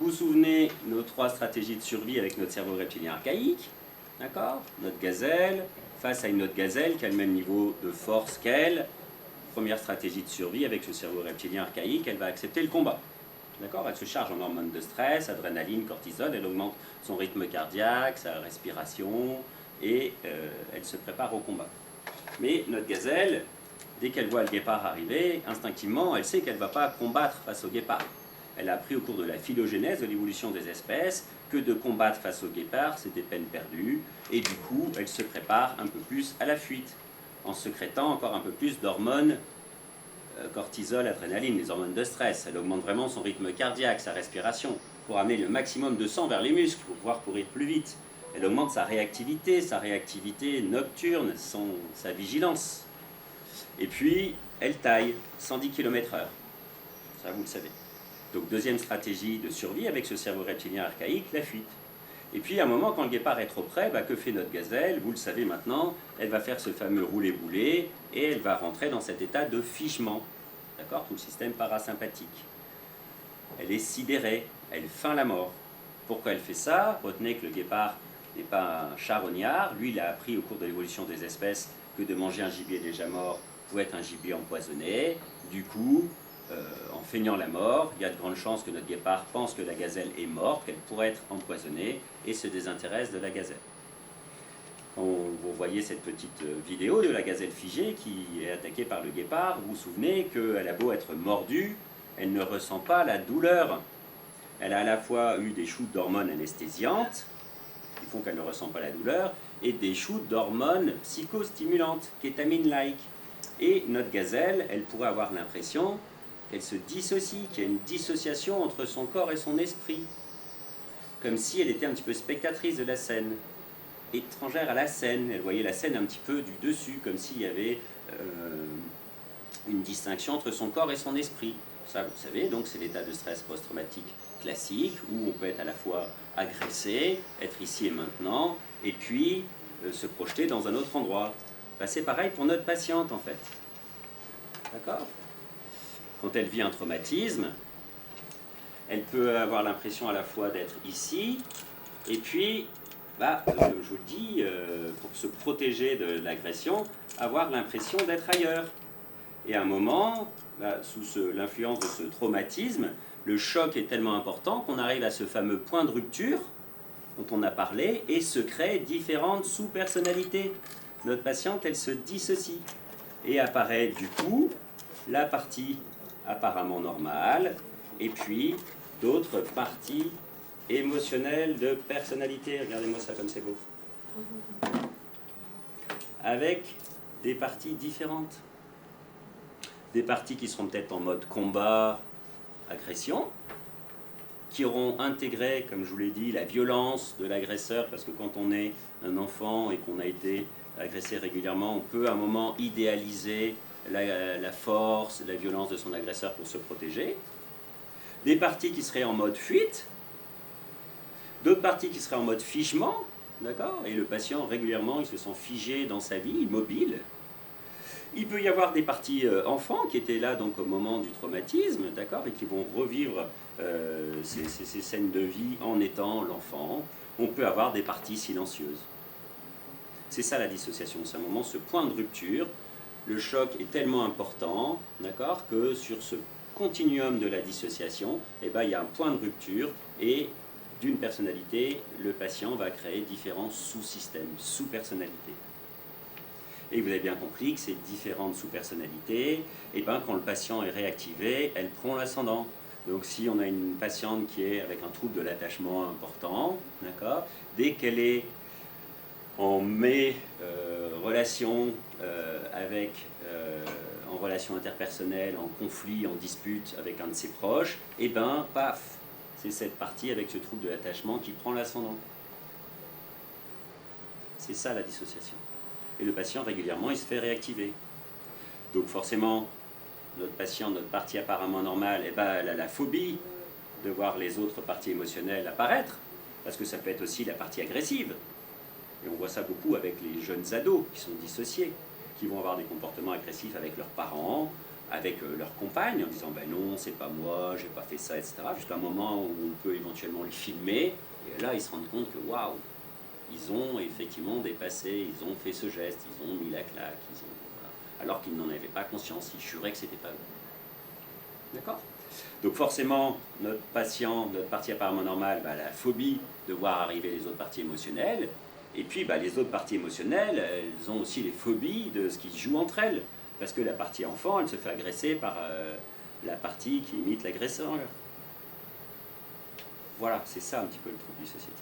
Vous vous souvenez, nos 3 stratégies de survie avec notre cerveau reptilien archaïque, d'accord? Notre gazelle, face à une autre gazelle qui a le même niveau de force qu'elle, première stratégie de survie avec ce cerveau reptilien archaïque, elle va accepter le combat. D'accord? Elle se charge en hormones de stress, adrénaline, cortisol, elle augmente son rythme cardiaque, sa respiration, et elle se prépare au combat. Mais notre gazelle, dès qu'elle voit le guépard arriver, instinctivement, elle sait qu'elle ne va pas combattre face au guépard. Elle a appris au cours de la phylogénèse, de l'évolution des espèces, que de combattre face au guépard, c'était peine perdue, et du coup, elle se prépare un peu plus à la fuite, en sécrétant encore un peu plus d'hormones cortisol, adrénaline, les hormones de stress. Elle augmente vraiment son rythme cardiaque, sa respiration, pour amener le maximum de sang vers les muscles, pour pouvoir courir plus vite. Elle augmente sa réactivité nocturne, sa vigilance. Et puis, elle taille 110 km/h. Ça, vous le savez. Donc, deuxième stratégie de survie avec ce cerveau reptilien archaïque, la fuite. Et puis, à un moment, quand le guépard est trop près, que fait notre gazelle? Vous le savez maintenant, elle va faire ce fameux rouler-bouler et elle va rentrer dans cet état de figement. D'accord? Tout le système parasympathique. Elle est sidérée, elle feint la mort. Pourquoi elle fait ça? Retenez que le guépard n'est pas un charognard. Lui, il a appris au cours de l'évolution des espèces que de manger un gibier déjà mort pouvait être un gibier empoisonné. Du coup, en feignant la mort, il y a de grandes chances que notre guépard pense que la gazelle est morte, qu'elle pourrait être empoisonnée, et se désintéresse de la gazelle. Vous voyez cette petite vidéo de la gazelle figée qui est attaquée par le guépard. Vous vous souvenez qu'elle a beau être mordue, elle ne ressent pas la douleur. Elle a à la fois eu des shoots d'hormones anesthésiantes, qui font qu'elle ne ressent pas la douleur, et des shoots d'hormones psychostimulantes, kétamine-like. Et notre gazelle, elle pourrait avoir l'impression qu'elle se dissocie, qu'il y a une dissociation entre son corps et son esprit. Comme si elle était un petit peu spectatrice de la scène, étrangère à la scène. Elle voyait la scène un petit peu du dessus, comme s'il y avait une distinction entre son corps et son esprit. Ça, vous savez, donc c'est l'état de stress post-traumatique classique, où on peut être à la fois agressé, être ici et maintenant, et puis se projeter dans un autre endroit. C'est pareil pour notre patiente, en fait. D'accord? Quand elle vit un traumatisme, elle peut avoir l'impression à la fois d'être ici, et puis, je vous le dis, pour se protéger de l'agression, avoir l'impression d'être ailleurs. Et à un moment, sous l'influence de ce traumatisme, le choc est tellement important qu'on arrive à ce fameux point de rupture dont on a parlé, et se créent différentes sous-personnalités. Notre patiente, elle se dissocie, et apparaît du coup la partie apparemment normale, et puis d'autres parties émotionnelles de personnalité. Regardez-moi ça comme c'est beau. Avec des parties différentes. Des parties qui seront peut-être en mode combat, agression, qui auront intégré, comme je vous l'ai dit, la violence de l'agresseur, parce que quand on est un enfant et qu'on a été agressé régulièrement, on peut à un moment idéaliser la force, la violence de son agresseur pour se protéger. Des parties qui seraient en mode fuite, d'autres parties qui seraient en mode figement, d'accord? Et le patient, régulièrement, il se sent figé dans sa vie, immobile. Il peut y avoir des parties enfants qui étaient là donc au moment du traumatisme, d'accord, et qui vont revivre ces scènes de vie en étant l'enfant. On peut avoir des parties silencieuses. C'est ça la dissociation, c'est un moment, ce point de rupture. Le choc est tellement important, d'accord, que sur ce continuum de la dissociation, il y a un point de rupture, et d'une personnalité, le patient va créer différents sous-systèmes, sous-personnalités. Et vous avez bien compris que ces différentes sous-personnalités, quand le patient est réactivé, elles prennent l'ascendant. Donc si on a une patiente qui est avec un trouble de l'attachement important, d'accord, dès qu'elle est en relation en relation interpersonnelle, en conflit, en dispute avec un de ses proches, paf, c'est cette partie avec ce trouble de l'attachement qui prend l'ascendant. C'est ça la dissociation. Et le patient, régulièrement, il se fait réactiver. Donc forcément, notre patient, notre partie apparemment normale, elle a la phobie de voir les autres parties émotionnelles apparaître, parce que ça peut être aussi la partie agressive. Et on voit ça beaucoup avec les jeunes ados qui sont dissociés, qui vont avoir des comportements agressifs avec leurs parents, avec leur compagne en disant ben non, c'est pas moi, j'ai pas fait ça, etc. Jusqu'à un moment où on peut éventuellement le filmer, et là ils se rendent compte que waouh, ils ont effectivement dépassé, ils ont fait ce geste, ils ont mis la claque, voilà. Alors qu'ils n'en avaient pas conscience, ils juraient que c'était pas eux. D'accord? Donc forcément, notre patient, notre partie apparemment normale, bah, la phobie de voir arriver les autres parties émotionnelles, et puis bah, les autres parties émotionnelles, elles ont aussi les phobies de ce qui se joue entre elles. Parce que la partie enfant, elle se fait agresser par la partie qui imite l'agresseur. Voilà, c'est ça un petit peu le trouble dissociatif.